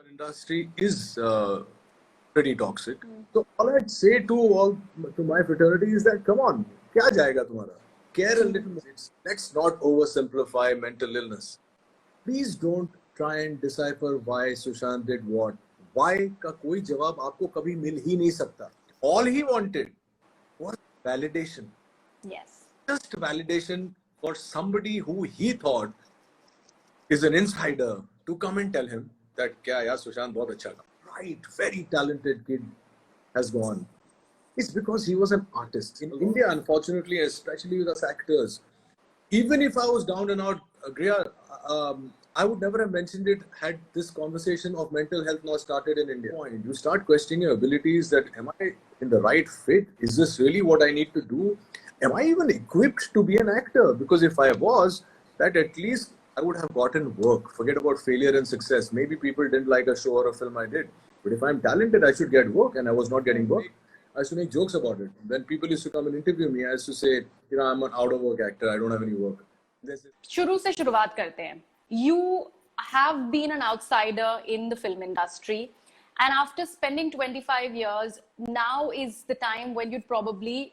our industry is pretty toxic. So all I'd say to my fraternity is that come on, क्या जाएगा तुम्हारा? Care a little more. Let's not oversimplify mental illness. Please don't try and decipher why Sushant did what. Why का कोई जवाब आपको कभी मिल ही नहीं सकता. All he wanted was validation. Yes. Just validation for somebody who he thought is an insider to come and tell him that क्या यार सुशांत बहुत अच्छा था. Right, very talented kid has gone. It's because he was an artist. In India, unfortunately, especially with us actors, even if I was down and out, Griya, I would never have mentioned it had this conversation of mental health not started in India. You start questioning your abilities that am I in the right fit? Is this really what I need to do? Am I even equipped to be an actor? Because if I was, that at least I would have gotten work. Forget about failure and success. Maybe people didn't like a show or a film I did. But if I'm talented, I should get work, and I was not getting work. I used to make jokes about it. When people used to come and interview me, I used to say, I'm an out of work actor. I don't have any work. शुरू से शुरुआत करते हैं. You have been an outsider in the film industry, and after spending 25 years, now is the time when you'd probably,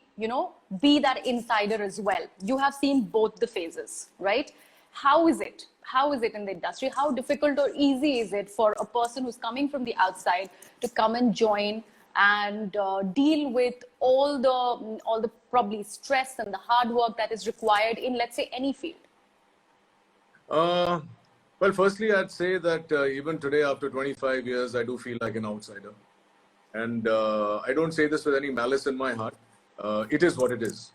be that insider as well. You have seen both the phases, right? How is it? How is it in the industry? How difficult or easy is it for a person who's coming from the outside to come and join and deal with all the probably stress and the hard work that is required in, let's say, any field? Well, firstly, I'd say that even today, after 25 years, I do feel like an outsider. And I don't say this with any malice in my heart. It is what it is.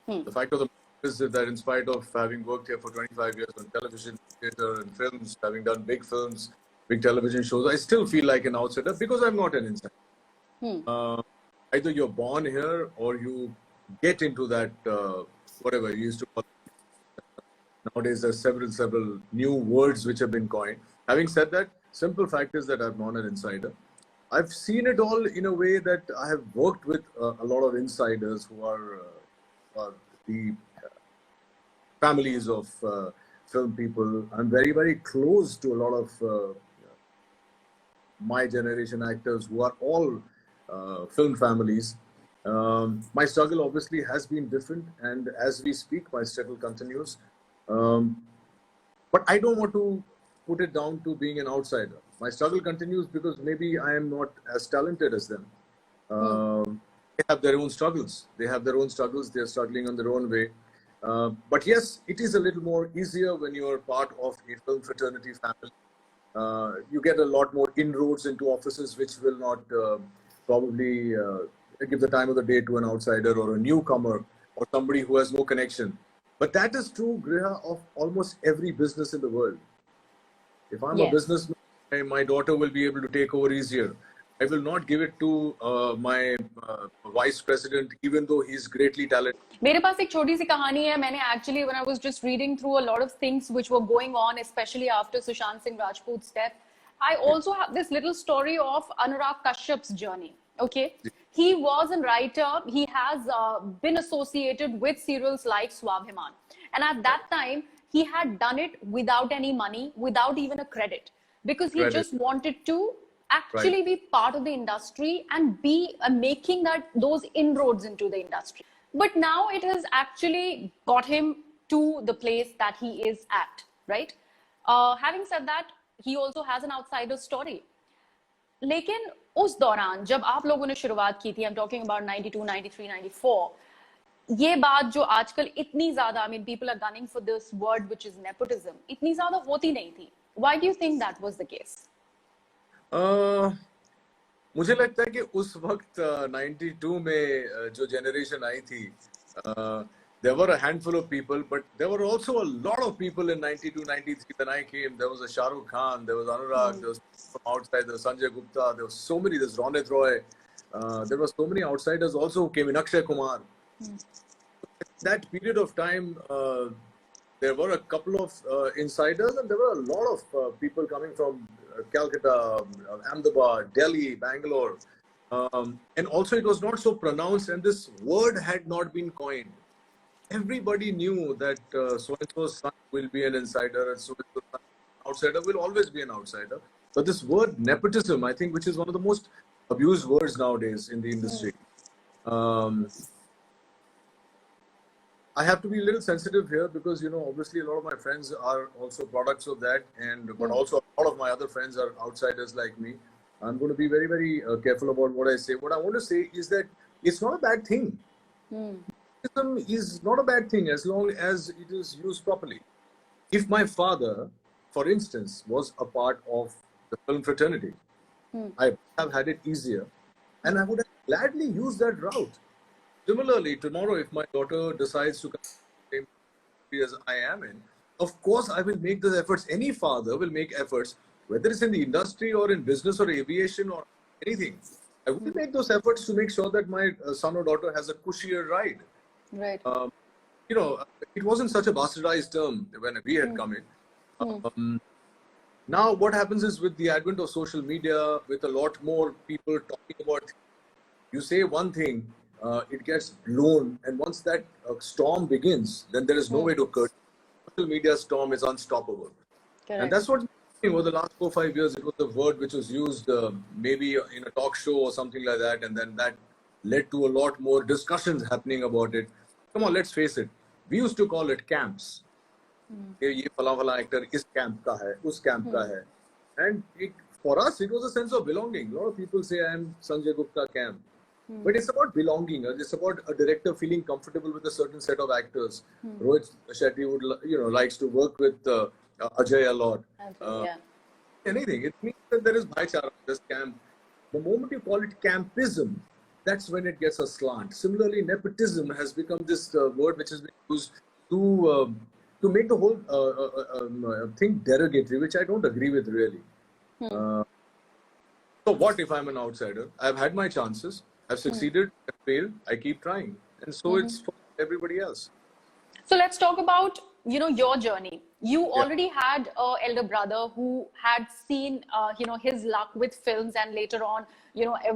The fact of the matter is that in spite of having worked here for 25 years on television, theatre and films, having done big films, big television shows, I still feel like an outsider because I'm not an insider. Either you're born here or you get into that, whatever you used to call it. Nowadays, there's several new words which have been coined. Having said that, simple fact is that I'm not an insider. I've seen it all in a way that I have worked with a lot of insiders who are the families of film people. I'm very, very close to a lot of my generation actors who are all film families. My struggle obviously has been different, and as we speak, my struggle continues. But I don't want to put it down to being an outsider. My struggle continues because maybe I am not as talented as them. They have their own struggles. They're struggling on their own way. But yes, it is a little more easier when you're part of a film fraternity family. You get a lot more inroads into offices which will not probably give the time of the day to an outsider or a newcomer or somebody who has no connection. But that is true, Griha, of almost every business in the world. If I'm a businessman, my daughter will be able to take over easier. I will not give it to my vice president, even though he's greatly talented. मेरे पास एक छोटी सी कहानी है. मैंने actually, when I was just reading through a lot of things which were going on, especially after Sushant Singh Rajput's death, I also have this little story of Anurag Kashyap's journey. Okay. He was a writer. He has been associated with serials like Swabhiman. And at that time, he had done it without any money, without even a credit, because he just wanted to actually be part of the industry and be making those inroads into the industry. But now it has actually got him to the place that he is at, right? Having said that, he also has an outsider story. लेकिन उस दौरान जब आप लोगों ने शुरुआत की थी, I'm talking about 92, 93, 94, ये बात जो आजकल इतनी ज्यादा, I mean, people are gunning for this word which is nepotism, इतनी ज्यादा होती नहीं थी. Why do you think that was the case? मुझे लगता है कि उस वक्त 92 में जो generation आई थी, there were a handful of people, but there were also a lot of people in 92, 93 when I came. There was a Shah Rukh Khan, there was Anurag, there was from outside, there was Sanjay Gupta, there was so many, there's Ronit Roy. There were so many outsiders also who came in, Akshay Kumar. That period of time, there were a couple of insiders, and there were a lot of people coming from Calcutta, Ahmedabad, Delhi, Bangalore. And also it was not so pronounced, and this word had not been coined. Everybody knew that so-and-so's son will be an insider, and so-and-so's outsider will always be an outsider. But this word nepotism, I think, which is one of the most abused words nowadays in the industry. I have to be a little sensitive here because, you know, obviously a lot of my friends are also products of that, but also a lot of my other friends are outsiders like me. I'm going to be very, very careful about what I say. What I want to say is that it's not a bad thing. Nepotism is not a bad thing as long as it is used properly. If my father, for instance, was a part of the film fraternity, I would have had it easier and I would have gladly used that route. Similarly, tomorrow, if my daughter decides to come to the same country as I am in, of course, I will make those efforts. Any father will make efforts, whether it's in the industry or in business or aviation or anything. I will make those efforts to make sure that my son or daughter has a cushier ride. Right. You know, it wasn't such a bastardized term when we had come in. Now, what happens is with the advent of social media, with a lot more people talking about, you say one thing, it gets blown, and once that storm begins, then there is no way to curb. Social media storm is unstoppable. Correct. And that's what over the last 4 or 5 years, it was a word which was used maybe in a talk show or something like that, and then that led to a lot more discussions happening about it. Come on, let's face it. We used to call it camps. ये फला फला actor इस camp का है, उस camp का है. And for us, it was a sense of belonging. A lot of people say I am Sanjay Gupta camp. But it's about belonging. It's about a director feeling comfortable with a certain set of actors. Rohit Shetty likes to work with Ajay a lot. Anything. It means that there is bhaichara in this camp. The moment you call it campism, that's when it gets a slant. Similarly, nepotism has become this word which has been used to make the whole thing derogatory, which I don't agree with really. So what if I'm an outsider? I've had my chances. I've succeeded, I've failed, I keep trying. And so it's for everybody else. So let's talk about, your journey. You already had an elder brother who had seen, his luck with films and later on,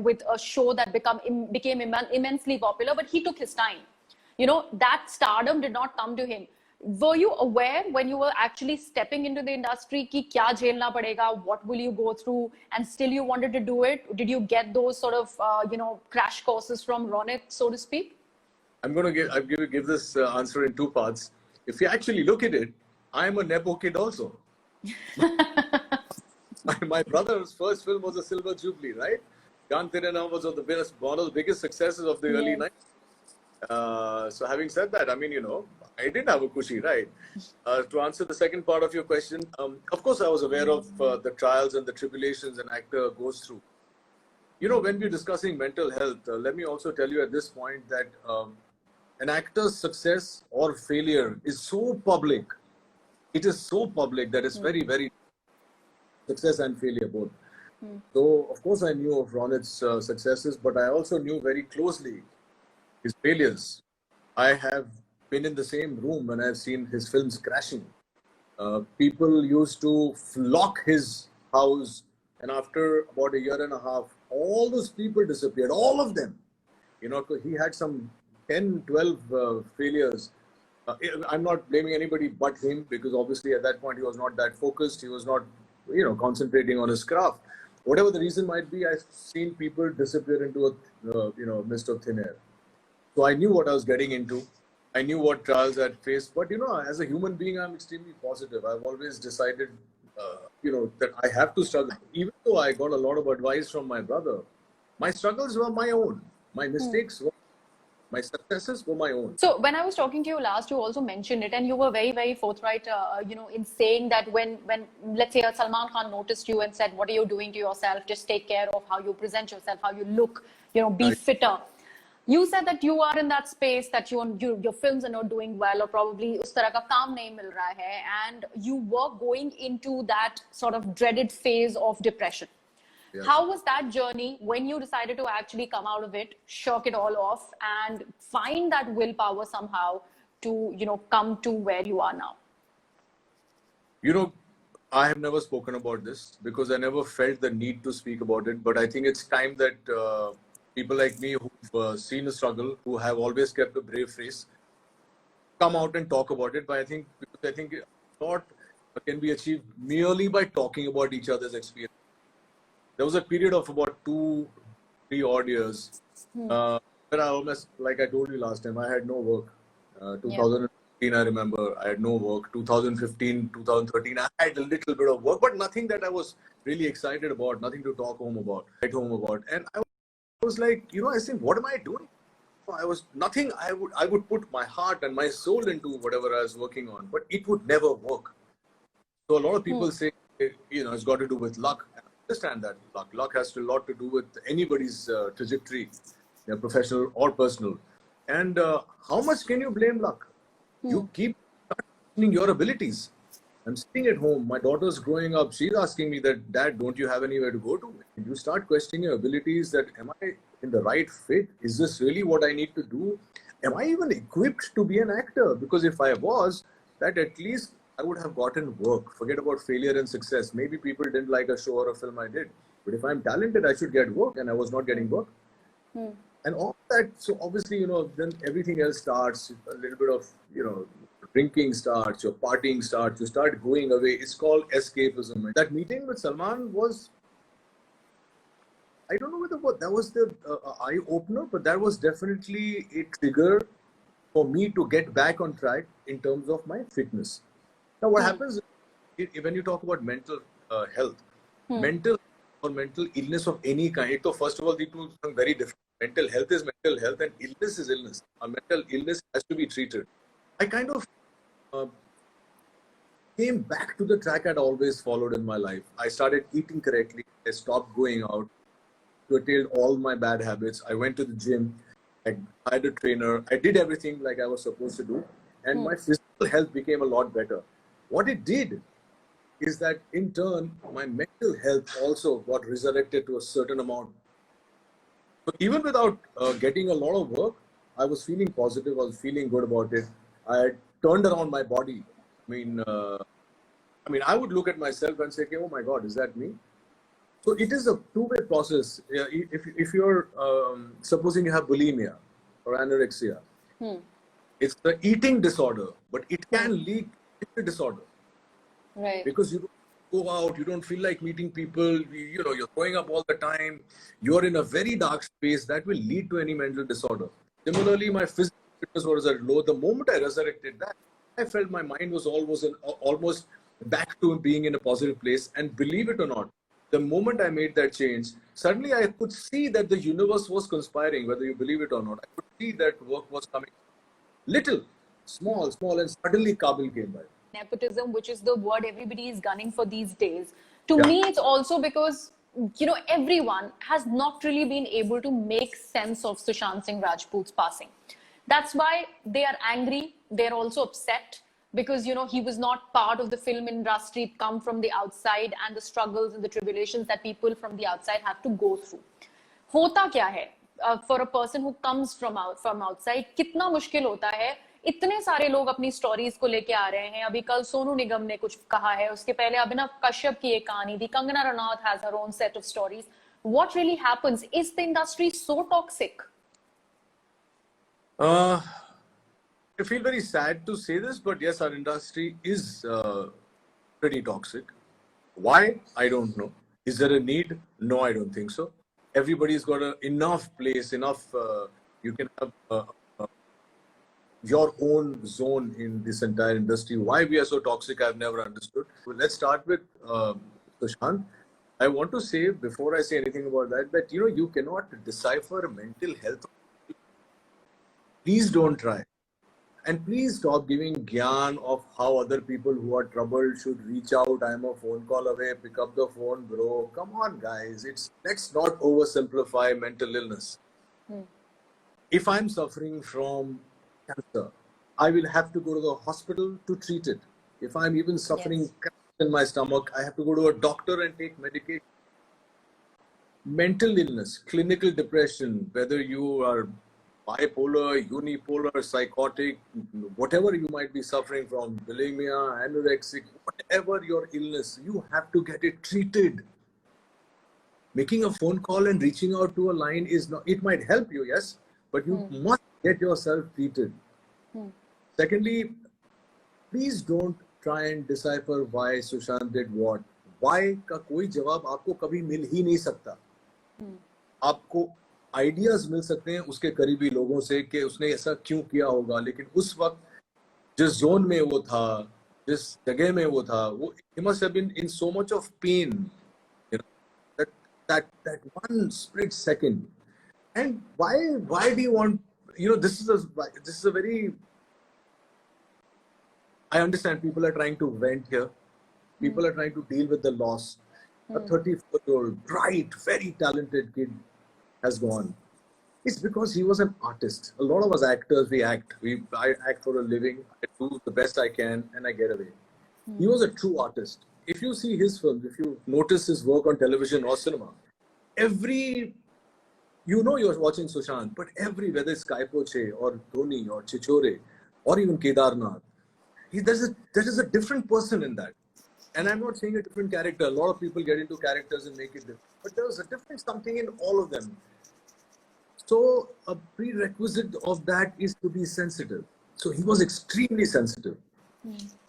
with a show that became immensely popular, but he took his time. That stardom did not come to him. Were you aware when you were actually stepping into the industry ki kya jhelna padega, what will you go through, and still you wanted to do it? Did you get those sort of crash courses from Ronit, so to speak? I'm going to give this answer in two parts. If you actually look at it, I'm a nepo kid also. My brother's first film was a Silver Jubilee, right? Jaan Tere Naam was one of the biggest successes of the early 90s. So having said that, I mean, I didn't have a cushy, right? To answer the second part of your question, of course, I was aware of the trials and the tribulations an actor goes through. When we're discussing mental health, let me also tell you at this point that an actor's success or failure is so public. It is so public that it's very, very success and failure both. So, of course, I knew of Ronit's successes, but I also knew very closely his failures. I have been in the same room when I've seen his films crashing. People used to flock his house, and after about a year and a half, all those people disappeared, all of them. He had some 10, 12 failures. I'm not blaming anybody but him because obviously at that point he was not that focused. He was not, concentrating on his craft. Whatever the reason might be, I've seen people disappear into a mist of thin air. So I knew what I was getting into. I knew what trials I'd faced. But, as a human being, I'm extremely positive. I've always decided, that I have to struggle. Even though I got a lot of advice from my brother, my struggles were my own. My mistakes were my successes were my own. So when I was talking to you last, you also mentioned it, and you were very, very forthright, in saying that when let's say Salman Khan noticed you and said, "What are you doing to yourself? Just take care of how you present yourself, how you look, be fitter." You said that you are in that space, that your films are not doing well, or probably us tarah ka kaam nahi mil raha hai, and you were going into that sort of dreaded phase of depression. Yeah. How was that journey when you decided to actually come out of it, shock it all off, and find that willpower somehow to, come to where you are now? I have never spoken about this because I never felt the need to speak about it. But I think it's time that people like me who've seen a struggle, who have always kept a brave face, come out and talk about it. But I think a lot can be achieved merely by talking about each other's experience. there was a period of about 2-3 odd years where I almost, like I told you last time, I had no work. 2015, I remember, I had no work. 2015, 2013, I had a little bit of work, but nothing that I was really excited about, nothing to talk home about, write home about. And I was like, you know, I think, what am I doing? I was nothing. I would put my heart and my soul into whatever I was working on, but it would never work. So a lot of people say, you know, it's got to do with luck. I understand that luck has a lot to do with anybody's trajectory, professional or personal. And how much can you blame luck? You keep questioning your abilities. I'm sitting at home. My daughter's growing up. She's asking me that, Dad, don't you have anywhere to go to? You start questioning your abilities. That am I in the right fit? Is this really what I need to do? Am I even equipped to be an actor? Because if I was, that at least I would have gotten work. Forget about failure and success. Maybe people didn't like a show or a film I did. But if I'm talented, I should get work, and I was not getting work. And all that, so obviously, you know, then everything else starts, a little bit of, you know, drinking starts, your partying starts, you start going away. It's called escapism. That meeting with Salman was, I don't know whether that was the eye opener, but that was definitely a trigger for me to get back on track in terms of my fitness. Now, what happens when you talk about mental health, mental or mental illness of any kind, so first of all, the two are very different. Mental health is mental health and illness is illness. A mental illness has to be treated. I kind of came back to the track I'd always followed in my life. I started eating correctly. I stopped going out, curtailed all my bad habits. I went to the gym. I hired a trainer. I did everything like I was supposed to do. And my physical health became a lot better. What it did is that in turn, my mental health also got resurrected to a certain amount. So even without getting a lot of work, I was feeling positive. I was feeling good about it. I had turned around my body. I mean, I would look at myself and say, okay, oh my God, is that me? So it is a two-way process. If you're supposing you have bulimia or anorexia, it's the eating disorder, but it can lead to disorder. Right. Because you don't go out, you don't feel like meeting people, you know, you're going up all the time, you're in a very dark space that will lead to any mental disorder. Similarly, my physical fitness was at low. The moment I resurrected that, I felt my mind was almost back to being in a positive place. And believe it or not, the moment I made that change, suddenly I could see that the universe was conspiring, whether you believe it or not. I could see that work was coming. Little, small, and suddenly Kabul came by. Nepotism, which is the word everybody is gunning for these days. To me, it's also because, you know, everyone has not really been able to make sense of Sushant Singh Rajput's passing. That's why they are angry. They're also upset because, you know, he was not part of the film industry, come from the outside, and the struggles and the tribulations that people from the outside have to go through. Hota kya hai? For a person who comes from outside, कितना मुश्किल होता है. इतने सारे लोग अपनी stories को लेके आ रहे हैं. अभी कल सोनू निगम ने कुछ कहा है, उसके पहले अभिनव कश्यप की एक कहानी थी. Kangana Ranaut has her own set of stories. What really happens? Is the industry so toxic? I feel very sad to say this, but yes, our industry is pretty toxic. Why? I don't know. Is there a need? No, I don't think so. Everybody's got enough place, you can have your own zone in this entire industry. Why we are so toxic, I've never understood. So let's start with Sushant. I want to say, before I say anything about that, you know, you cannot decipher mental health. Please don't try. And please stop giving gyan of how other people who are troubled should reach out. I'm a phone call away, pick up the phone, bro. Come on, guys. Let's not oversimplify mental illness. If I'm suffering from cancer, I will have to go to the hospital to treat it. If I'm even suffering cancer in my stomach, I have to go to a doctor and take medication. Mental illness, clinical depression, whether you are bipolar, unipolar, psychotic, whatever you might be suffering from, bulimia, anorexic, whatever your illness, you have to get it treated. Making a phone call and reaching out to a line is not, it might help you, yes, but you must get yourself treated. Secondly, please don't try and decipher why Sushant did what. why का कोई जवाब आपको कभी मिल ही नहीं सकता. आपको ideas मिल सकते हैं उसके करीबी लोगों से कि उसने ऐसा क्यों किया होगा, लेकिन उस वक्त जिस जोन में वो था, जिस जगह में वो था, वो he must have been in so much of pain, you know, that one split second. And why do you want, you know, this is a very, I understand people are trying to vent here, people are trying to deal with the loss. A 34-year-old bright, very talented kid has gone. It's because he was an artist. A lot of us actors, I act for a living. I do the best I can and I get away. He was a true artist. If you see his films, if you notice his work on television or cinema, you're watching Sushant, but whether it's Kai Poche or Dhoni or Chichore or even Kedarnath, there is a different person in that. And I'm not saying a different character. A lot of people get into characters and make it different. But there was a different something in all of them. So a prerequisite of that is to be sensitive. So he was extremely sensitive.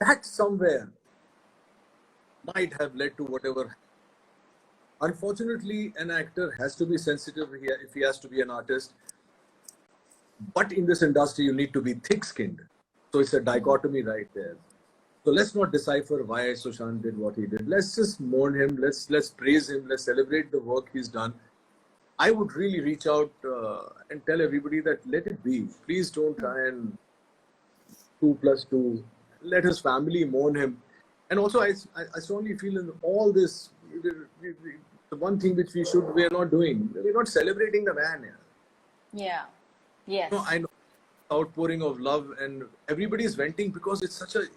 That somewhere might have led to whatever. Unfortunately, an actor has to be sensitive if he has to be an artist. But in this industry, you need to be thick-skinned. So it's a dichotomy right there. So let's not decipher why Sushant did what he did. Let's just mourn him. Let's praise him. Let's celebrate the work he's done. I would really reach out and tell everybody that let it be. Please don't try and 2 plus 2. Let his family mourn him. And also, I strongly feel in all this, the one thing which we are not doing, we're not celebrating the man here. Yeah. Yes. No, I know outpouring of love and everybody's venting because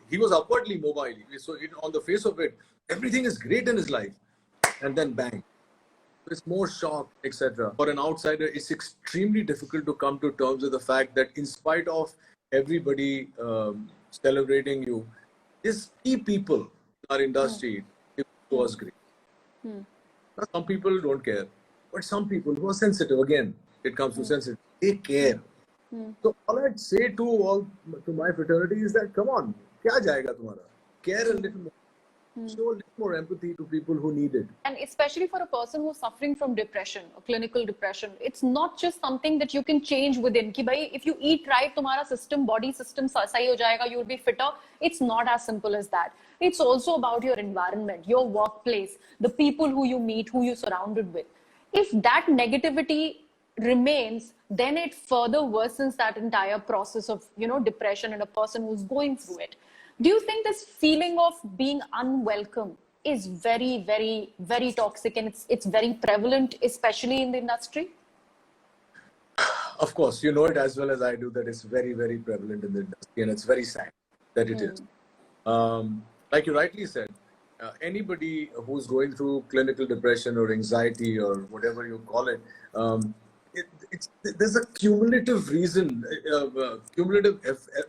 he was upwardly mobile. So on the face of it, everything is great in his life. And then bang. It's more shock, etc. For an outsider, it's extremely difficult to come to terms with the fact that in spite of everybody celebrating you, these key people in our industry, it was great. Now, some people don't care, but some people who are sensitive, again, it comes to sensitive, they care. So all I'd say to my fraternity is that, come on, kya jayega tumhara? Care a little more. Show a little more empathy to people who need it. And especially for a person who's suffering from depression or clinical depression, it's not just something that you can change within. Ki bhai, if you eat right, tumhara body system sahi ho jayega, you'll be fitter. It's not as simple as that. It's also about your environment, your workplace, the people who you meet, who you're surrounded with. If that negativity remains, then it further worsens that entire process of, depression in a person who's going through it. Do you think this feeling of being unwelcome is very, very, very toxic and it's very prevalent, especially in the industry? Of course, you know it as well as I do that it's very, very prevalent in the industry and it's very sad that it is. Like you rightly said, anybody who's going through clinical depression or anxiety or whatever you call it, there's a cumulative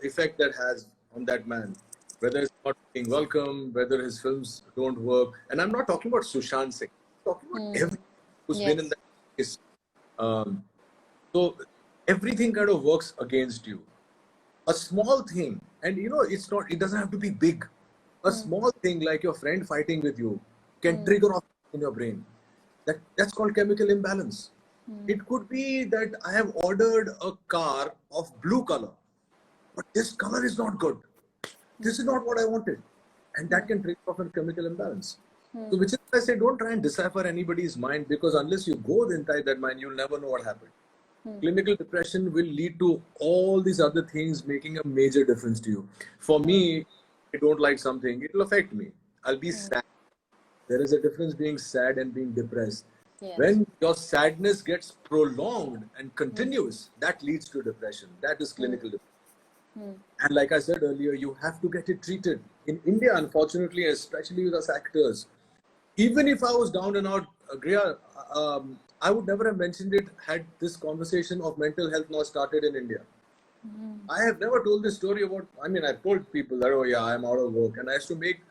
effect that has on that man. Whether it's not being welcome, whether his films don't work. And I'm not talking about Sushant Singh. I'm talking about everyone who's been in that case. So everything kind of works against you. A small thing, and it doesn't have to be big. A small thing like your friend fighting with you can trigger off in your brain. That's called chemical imbalance. It could be that I have ordered a car of blue color, but this color is not good. This is not what I wanted. And that can trigger off a chemical imbalance. So which is why I say don't try and decipher anybody's mind, because unless you go inside that mind, you'll never know what happened. Clinical depression will lead to all these other things making a major difference to you. For me, if I don't like something, it will affect me. I'll be sad. There is a difference being sad and being depressed. Yes. When your sadness gets prolonged and continuous, that leads to depression. That is clinical depression. And like I said earlier, you have to get it treated. In India, unfortunately, especially with us actors, even if I was down and out, Griya, I would never have mentioned it had this conversation of mental health not started in India. I have never told this story about, I've told people that, oh yeah, I'm out of work. And I used to make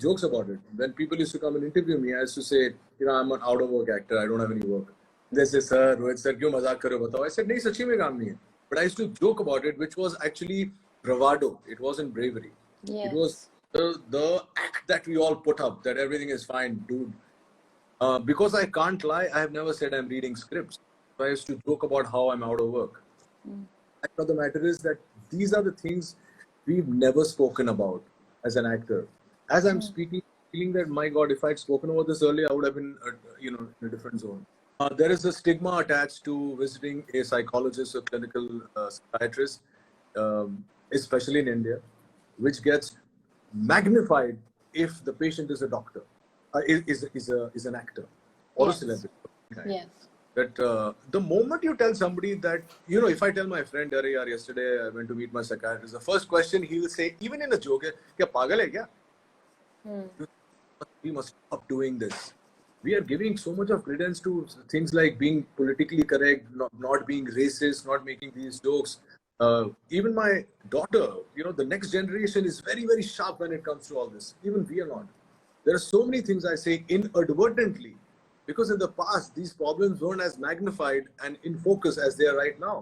jokes about it. When people used to come and interview me, I used to say, I'm an out of work actor. I don't have any work. They say, sir, Rohit sir, kyun mazak kar rahe ho, batao? I said, nahi, sachi mein kaam nahi hai. But I used to joke about it, which was actually bravado. It wasn't bravery. Yes. It was the act that we all put up that everything is fine, dude. Because I can't lie, I have never said I'm reading scripts. So I used to joke about how I'm out of work. The fact of the matter is that these are the things we've never spoken about as an actor. As I'm speaking, feeling that, my God, if I'd spoken about this earlier, I would have been, in a different zone. There is a stigma attached to visiting a psychologist or clinical psychiatrist, especially in India, which gets magnified if the patient is a doctor, is an actor or Yes. a celebrity. Yes. That the moment you tell somebody that, if I tell my friend, "Arey yaar, yesterday I went to meet my psychiatrist," the first question he will say, even in a joke, "Kya pagal hai kya? We must stop doing this." We are giving so much of credence to things like being politically correct, not being racist, not making these jokes. Even my daughter, the next generation is very, very sharp when it comes to all this. Even we are not. There are so many things I say inadvertently, because in the past, these problems weren't as magnified and in focus as they are right now.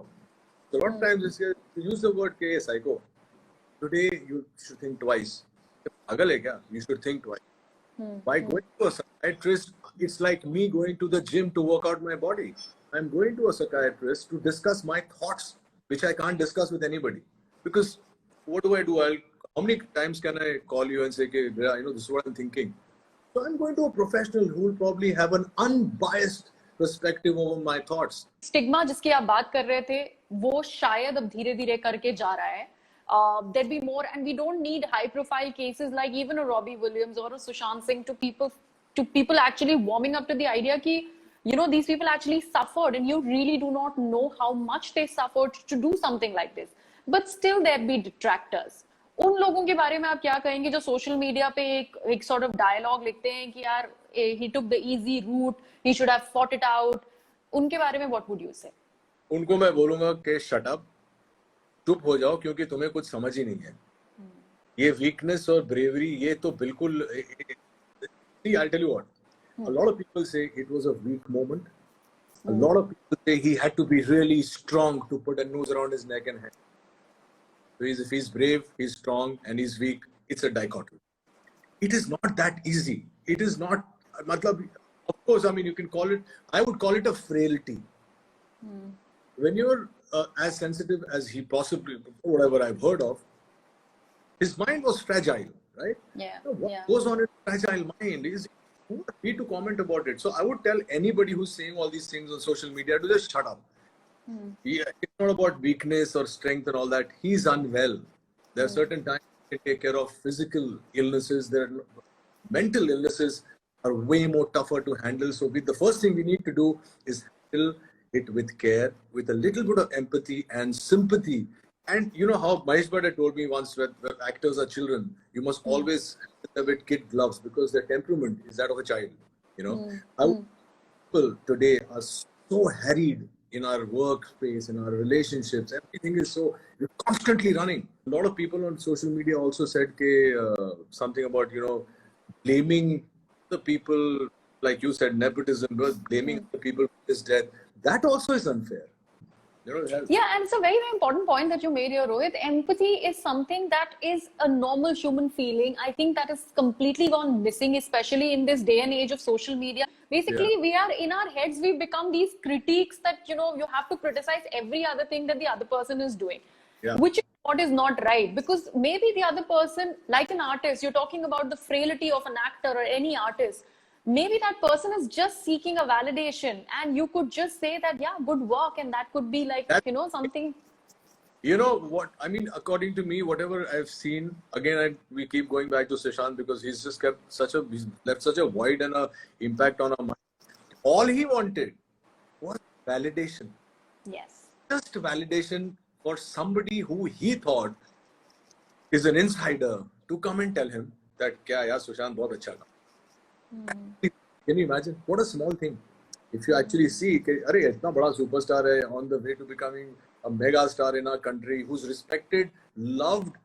So a lot of times, you use the word "K psycho." Today, you should think twice. Pagal hai kya? You should think twice. By going to a psychiatrist, it's like me going to the gym to work out my body. I'm going to a psychiatrist to discuss my thoughts, which I can't discuss with anybody. Because what do? How many times can I call you and say, "Okay, this is what I'm thinking"? So I'm going to a professional who will probably have an unbiased perspective over my thoughts. Stigma जिसकी आप बात कर रहे थे वो शायद अब धीरे धीरे करके जा रहा है. There'd be more, and we don't need high profile cases like even a Robbie Williams or a Sushant Singh to people actually warming up to the idea कि these people actually suffered, and you really do not know how much they suffered to do something like this. But still there'd be detractors. उन लोगों के बारे में आप क्या कहेंगे जो सोशल मीडिया पे एक sort of dialogue लिखते हैं कि यार he took the easy route, he should have fought it out. उनके बारे में what would you say? उनको मैं बोलूंगा कि शट अप, चुप हो जाओ, क्योंकि तुम्हें कुछ समझ ही नहीं है. ये वीकनेस और ब्रेवरी, ये तो बिल्कुल. I'll tell you what. A lot of people say it was a weak moment. A lot of people say he had to be really strong to put a noose around his neck and head. So if he's brave, he's strong, and he's weak, it's a dichotomy. It is not that easy. It is not. Of course, I mean, you can call it. I would call it a frailty. When you're as sensitive as he possibly, whatever I've heard of, his mind was fragile, right? Yeah. What goes on in a fragile mind is me to comment about it. So I would tell anybody who's saying all these things on social media to just shut up. Yeah, it's not about weakness or strength and all that. He's unwell. There are certain times to take care of physical illnesses. Mental illnesses are way more tougher to handle. So the first thing we need to do is handle it with care, with a little bit of empathy and sympathy. And you know how Mahesh Bhatt told me once, when actors are children, you must always handle them with kid gloves because their temperament is that of a child. People today are so harried in our workspace, in our relationships. Everything is so, we're constantly running. A lot of people on social media also said something about, blaming the people, like you said, nepotism, blaming the people for his death. That also is unfair. Yeah, and it's a very, very important point that you made here, Rohit. Empathy is something that is a normal human feeling. I think that is completely gone missing, especially in this day and age of social media. Basically, we are in our heads, we become these critiques that, you have to criticize every other thing that the other person is doing, which is what is not right. Because maybe the other person, like an artist, you're talking about the frailty of an actor or any artist. Maybe that person is just seeking a validation, and you could just say that, yeah, good work, and that could be like, something. You know what I mean? According to me, whatever I've seen, again, we keep going back to Sushant because he's left such a void and an impact on our mind. All he wanted was validation. Yes. Just validation for somebody who he thought is an insider to come and tell him that, "Kya yaar, Sushant bahut acha tha." Can you imagine? What a small thing. If you actually see, arey, itna bada superstar hai, on the way to becoming a mega star in our country, who's respected, loved.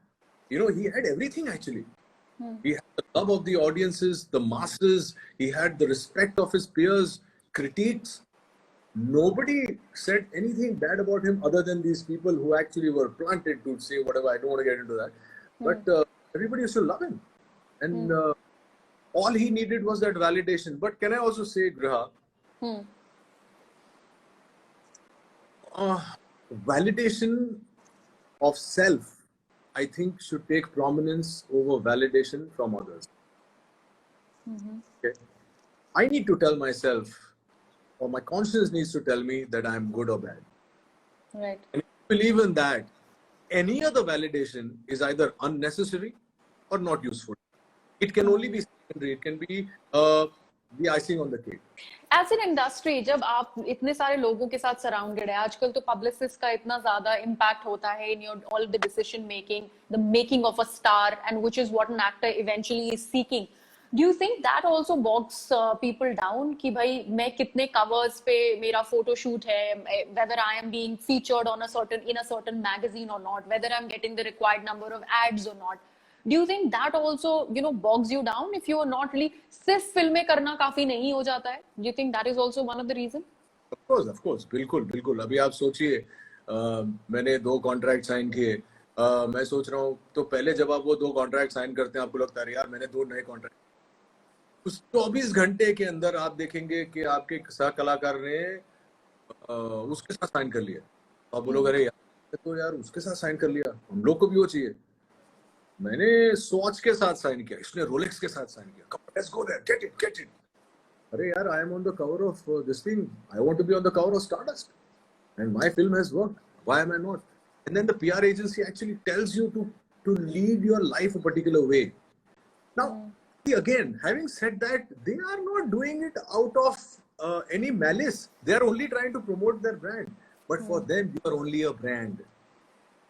He had everything actually. He had the love of the audiences, the masses. He had the respect of his peers, critiques. Nobody said anything bad about him other than these people who actually were planted to say whatever. I don't want to get into that. But everybody used to love him. and all he needed was that validation. But can I also say, Griha, validation of self, I think, should take prominence over validation from others. Okay? I need to tell myself, or my conscience needs to tell me that I'm good or bad. Right. And if you believe in that, any other validation is either unnecessary or not useful. It can only be secondary. It can be the icing on the cake. As an industry, जब आप इतने सारे लोगों के साथ surrounded है, आजकल तो पब्लिसिस्ट का इतना ज्यादा इम्पैक्ट होता है in your all the decision making, the making of a star, and which is what an actor eventually is seeking. Do you think that also bogs people down कि भाई मैं कितने कवर्स पे मेरा फोटो शूट है, whether I am being featured on a certain magazine और not, whether I am getting the required number of ads और not? Do you think that also, bogs you down if you are not really, सिर्फ फिल्में करना काफी नहीं हो जाता है? Do you think that is also one of the reason? Of course, बिल्कुल. अभी आप सोचिए, मैंने 2 कॉन्ट्रैक्ट साइन किए. मैं सोच रहा हूँ, तो पहले जब आप वो 2 कॉन्ट्रैक्ट साइन करते हैं, आपको लगता है यार मैंने 2 नए कॉन्ट्रैक्ट, उस 24 घंटे के अंदर आप देखेंगे कि आपके सह कलाकार ने उसके साथ साइन कर लिया. आप बोलोगे अरे यार, तो यार उसके साथ साइन कर लिया, हम लोग को भी वो चाहिए. मैंने स्वॉच के साथ साइन किया, इसने रोलेक्स के साथ साइन किया. Let's go there, get it. अरे यार, I am on the cover of this thing, I want to be on the cover of Stardust and my film has worked, why am I not? And then the PR agency actually tells you to lead your life a particular way. Now see, again, having said that, they are not doing it out of any malice. They are only trying to promote their brand, but for them you are only a brand.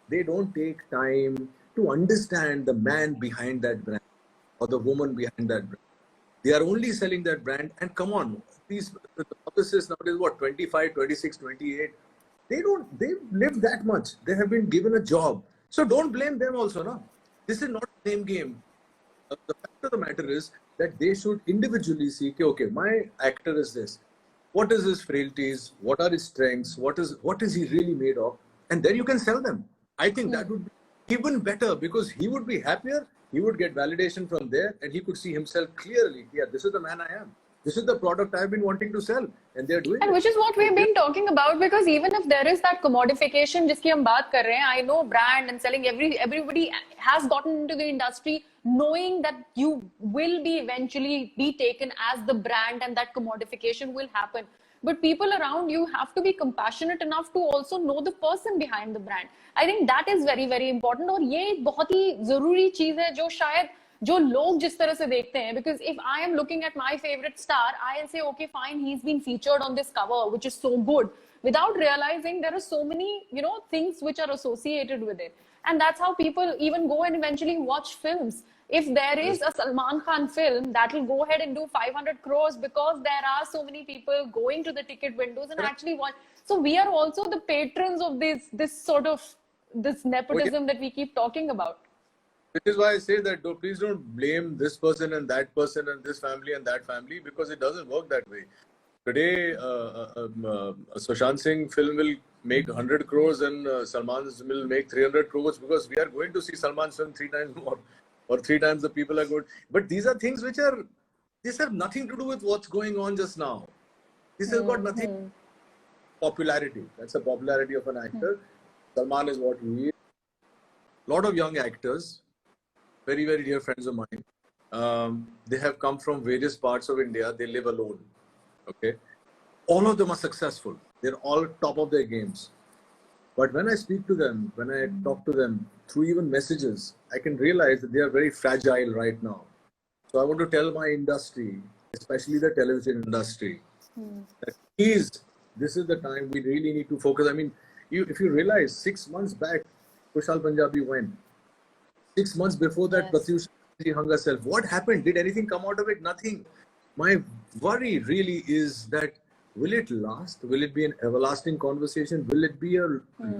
They don't take time to understand the man behind that brand or the woman behind that brand. They are only selling that brand. And come on, these the publicists nowadays, what, 25, 26, 28, they've lived that much. They have been given a job, so don't blame them also, no? This is not the same game. The fact of the matter is that they should individually see, okay, my actor is this, what is his frailties, what are his strengths, what is he really made of, and then you can sell them. I think that would be even better, because he would be happier, he would get validation from there, and he could see himself clearly. Yeah, this is the man I am. This is the product I've been wanting to sell, and they're doing and it. Which is what we've been talking about, because even if there is that commodification जिसकी हम बात कर रहे हैं, I know brand and selling, everybody has gotten into the industry knowing that you will be eventually be taken as the brand, and that commodification will happen. But people around you have to be compassionate enough to also know the person behind the brand. I think that is very, very important. और ये एक बहुत ही जरूरी चीज है जो शायद जो लोग जिस तरह से देखते हैं, because if I am looking at my favorite star, I'll say, okay, fine, he's been featured on this cover, which is so good, without realizing there are so many, things which are associated with it. And that's how people even go and eventually watch films. If there is a Salman Khan film, that will go ahead and do 500 crores because there are so many people going to the ticket windows and actually watch. So we are also the patrons of this sort of this nepotism that we keep talking about. Which is why I say that please don't blame this person and that person and this family and that family, because it doesn't work that way. Today, a Sushant Singh film will make 100 crores and Salman's will make 300 crores, because we are going to see Salman's film 3 times more, or 3 times the people are good. But these are things these have nothing to do with what's going on just now. This has got nothing. Popularity. That's the popularity of an actor. Salman is what he is. A lot of young actors, very, very dear friends of mine, they have come from various parts of India. They live alone. Okay. All of them are successful. They're all top of their games. But when I speak to them, when I talk to them through even messages, I can realize that they are very fragile right now. So I want to tell my industry, especially the television industry, that please, this is the time we really need to focus. I mean, if you realize 6 months back, Kushal Punjabi went. 6 months before that, Yes. Pratyusha hung herself. What happened? Did anything come out of it? Nothing. My worry really is that, will it last? Will it be an everlasting conversation? Will it be a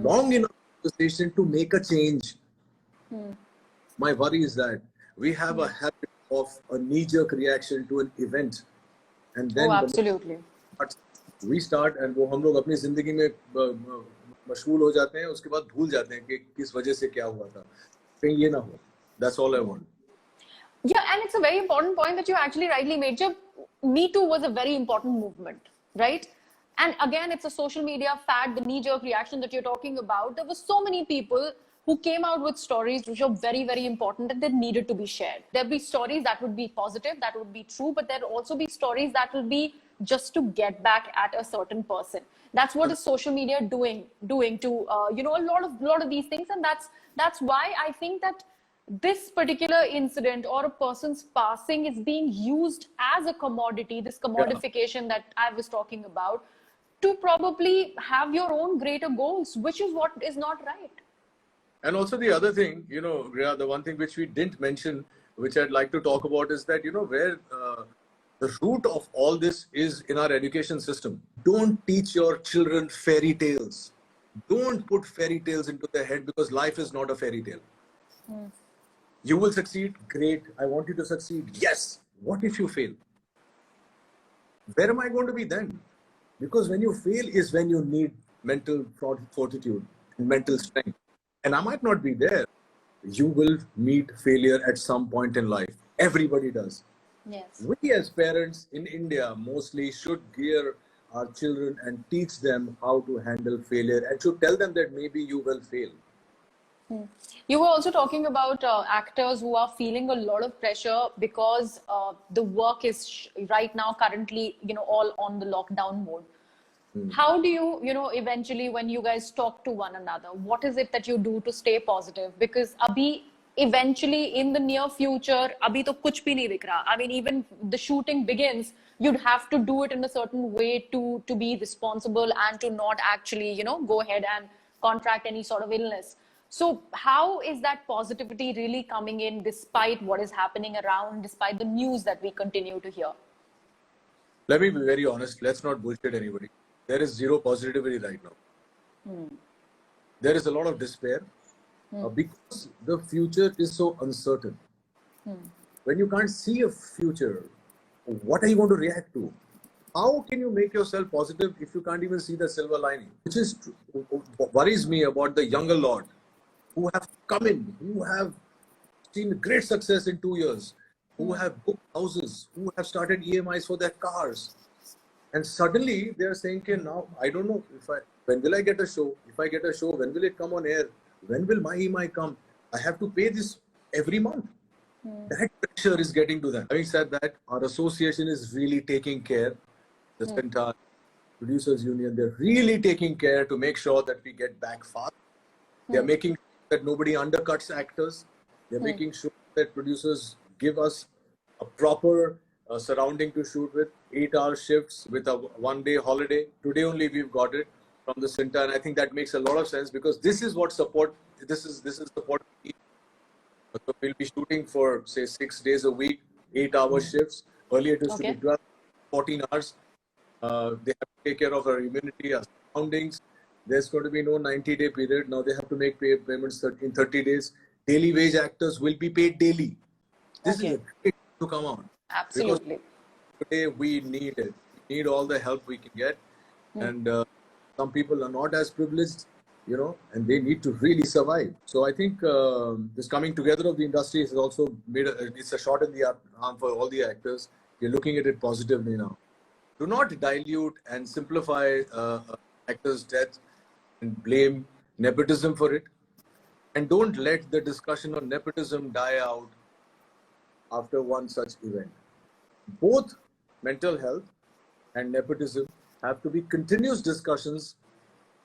long enough conversation to make a change? My worry is that we have a habit of a knee-jerk reaction to an event, and then absolutely. We start, and वो हम लोग अपनी जिंदगी में मशगूल हो जाते हैं, उसके बाद भूल जाते हैं कि किस वजह से क्या हुआ था. कहीं ये ना हो. That's all I want. Yeah, and it's a very important point that you actually rightly made. Jab Me Too was a very important movement, right? And again, it's a social media fad, the knee-jerk reaction that you're talking about. There were so many people who came out with stories which are very, very important and that needed to be shared. There'll be stories that would be positive, that would be true, but there'll also be stories that will be just to get back at a certain person. That's what is social media doing to a lot of these things, and that's why I think that this particular incident or a person's passing is being used as a commodity, this Yeah. commodification that I was talking about, to probably have your own greater goals, which is what is not right. And also the other thing, Rhea, the one thing which we didn't mention, which I'd like to talk about, is that, where the root of all this is in our education system. Don't teach your children fairy tales. Don't put fairy tales into their head, because life is not a fairy tale. You will succeed. Great. I want you to succeed. Yes. What if you fail? Where am I going to be then? Because when you fail is when you need mental fortitude and mental strength. And I might not be there. You will meet failure at some point in life. Everybody does. Yes. We as parents in India mostly should gear our children and teach them how to handle failure, and should tell them that maybe you will fail. You were also talking about actors who are feeling a lot of pressure because the work is right now currently, all on the lockdown mode. How do you, eventually when you guys talk to one another, what is it that you do to stay positive? Because abhi, eventually in the near future, abhi to kuch bhi nahi dikh raha. I mean, even the shooting begins, you'd have to do it in a certain way to be responsible and to not actually, go ahead and contract any sort of illness. So how is that positivity really coming in despite what is happening around, despite the news that we continue to hear? Let me be very honest. Let's not bullshit anybody. There is zero positivity right now. There is a lot of despair because the future is so uncertain. When you can't see a future, what are you going to react to? How can you make yourself positive if you can't even see the silver lining? Which is what worries me about the younger lot who have come in, who have seen great success in 2 years, who have booked houses, who have started EMIs for their cars. And suddenly they are saying, okay, now I don't know when will I get a show? If I get a show, when will it come on air? When will my EMI come? I have to pay this every month. That pressure is getting to them. Having said that, our association is really taking care. The Centre Producers Union, they're really taking care to make sure that we get back fast. They're making sure that nobody undercuts actors. They're making sure that producers give us a proper surrounding to shoot with, 8-hour shifts with a 1-day holiday. Today only we've got it from the Centre, and I think that makes a lot of sense, because this is what support. This is support. So we'll be shooting for say 6 days a week, 8-hour shifts. Earlier it used to be 12, 14 hours. They have to take care of our immunity, our surroundings. There's going to be no 90-day period. Now they have to make payments in 30 days. Daily wage actors will be paid daily. This is a great to come out. Absolutely. Because today we need it. We need all the help we can get. And some people are not as privileged, and they need to really survive. So I think this coming together of the industry has also made it's a shot in the arm for all the actors. We're looking at it positively now. Do not dilute and simplify actors' death and blame nepotism for it. And don't let the discussion on nepotism die out after one such event. Both mental health and nepotism have to be continuous discussions,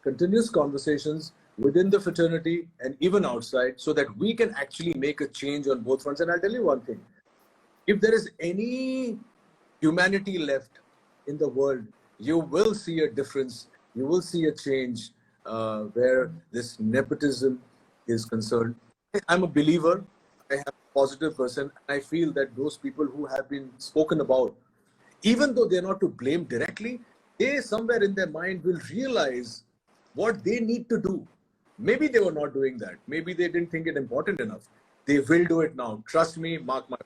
continuous conversations within the fraternity and even outside, so that we can actually make a change on both fronts. And I'll tell you one thing. If there is any humanity left in the world, you will see a difference. You will see a change where this nepotism is concerned. I'm a believer. I am a positive person. I feel that those people who have been spoken about, even though they're not to blame directly, they somewhere in their mind will realize what they need to do. Maybe they were not doing that. Maybe they didn't think it important enough. They will do it now. Trust me, mark my